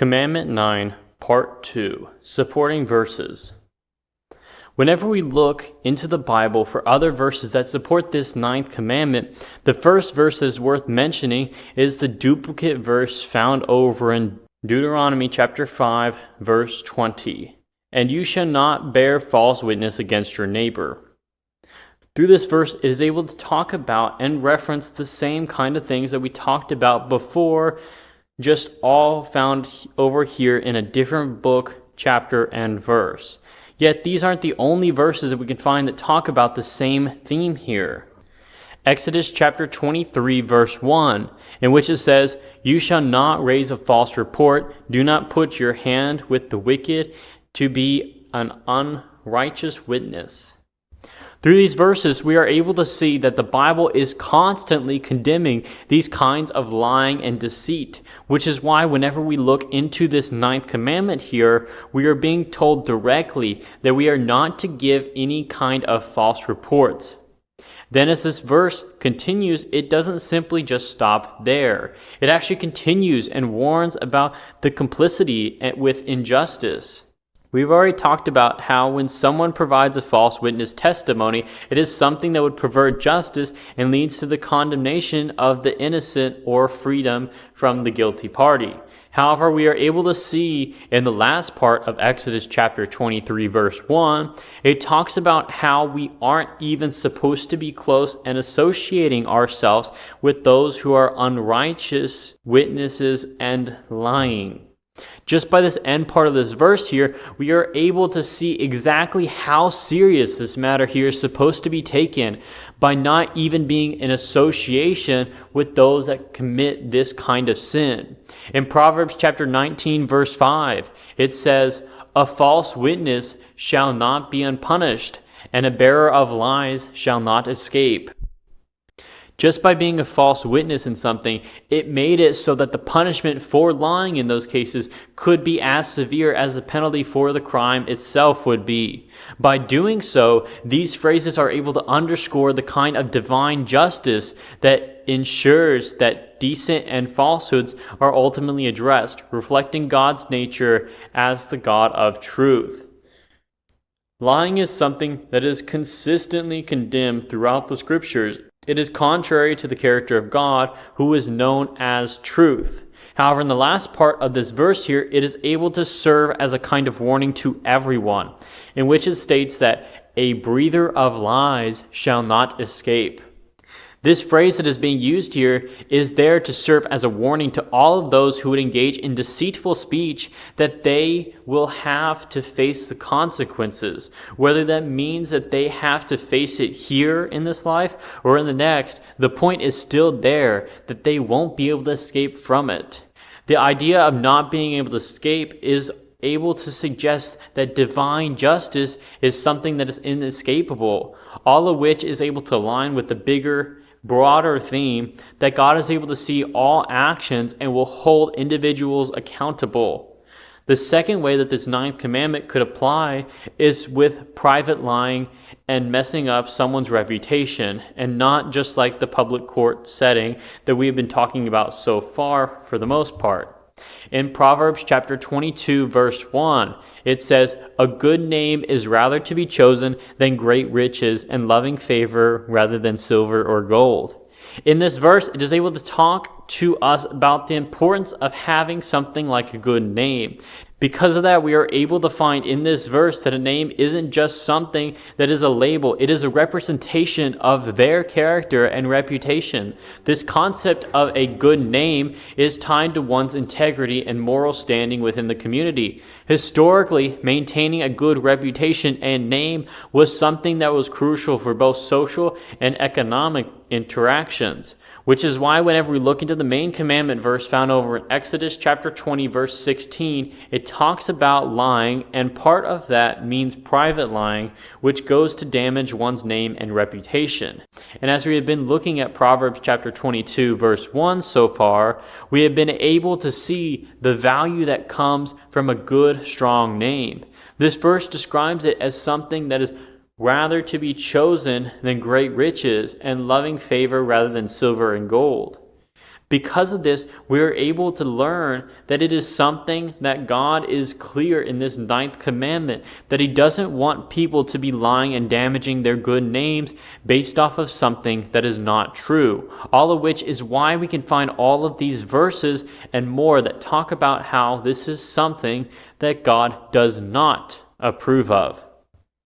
Commandment 9, Part 2, Supporting Verses. Whenever we look into the Bible for other verses that support this 9th commandment, the first verse is worth mentioning is the duplicate verse found over in Deuteronomy chapter 5, verse 20. And you shall not bear false witness against your neighbor. Through this verse, it is able to talk about and reference the same kind of things that we talked about before, just all found over here in a different book, chapter, and verse. Yet these aren't the only verses that we can find that talk about the same theme here. Exodus chapter 23, verse 1, in which it says, "You shall not raise a false report. Do not put your hand with the wicked to be an unrighteous witness." Through these verses, we are able to see that the Bible is constantly condemning these kinds of lying and deceit, which is why whenever we look into this 9th commandment here, we are being told directly that we are not to give any kind of false reports. Then as this verse continues, it doesn't simply just stop there. It actually continues and warns about the complicity with injustice. We've already talked about how when someone provides a false witness testimony, it is something that would pervert justice and leads to the condemnation of the innocent or freedom from the guilty party. However, we are able to see in the last part of Exodus chapter 23, verse 1, it talks about how we aren't even supposed to be close and associating ourselves with those who are unrighteous witnesses and lying. Just by this end part of this verse here, we are able to see exactly how serious this matter here is supposed to be taken by not even being in association with those that commit this kind of sin. In Proverbs chapter 19, verse 5, it says, "A false witness shall not be unpunished, and a bearer of lies shall not escape." Just by being a false witness in something, it made it so that the punishment for lying in those cases could be as severe as the penalty for the crime itself would be. By doing so, these phrases are able to underscore the kind of divine justice that ensures that deceit and falsehoods are ultimately addressed, reflecting God's nature as the God of truth. Lying is something that is consistently condemned throughout the scriptures. It is contrary to the character of God, who is known as truth. However, in the last part of this verse here, it is able to serve as a kind of warning to everyone, in which it states that a breather of lies shall not escape. This phrase that is being used here is there to serve as a warning to all of those who would engage in deceitful speech, that they will have to face the consequences, whether that means that they have to face it here in this life or in the next. The point is still there, that they won't be able to escape from it. The idea of not being able to escape is able to suggest that divine justice is something that is inescapable, all of which is able to align with the bigger, broader theme that God is able to see all actions and will hold individuals accountable. The second way that this 9th commandment could apply is with private lying and messing up someone's reputation, and not just like the public court setting that we have been talking about so far for the most part. In Proverbs chapter 22, verse 1, it says, "A good name is rather to be chosen than great riches, and loving favor rather than silver or gold." In this verse, it is able to talk to us about the importance of having something like a good name. Because of that, we are able to find in this verse that a name isn't just something that is a label. It is a representation of their character and reputation. This concept of a good name is tied to one's integrity and moral standing within the community. Historically, maintaining a good reputation and name was something that was crucial for both social and economic interactions. Which is why whenever we look into the main commandment verse found over in Exodus chapter 20, verse 16, it talks about lying, and part of that means private lying, which goes to damage one's name and reputation. And as we have been looking at Proverbs chapter 22, verse 1 so far, we have been able to see the value that comes from a good, strong name. This verse describes it as something that is rather to be chosen than great riches, and loving favor rather than silver and gold. Because of this, we are able to learn that it is something that God is clear in this 9th commandment, that He doesn't want people to be lying and damaging their good names based off of something that is not true. All of which is why we can find all of these verses and more that talk about how this is something that God does not approve of.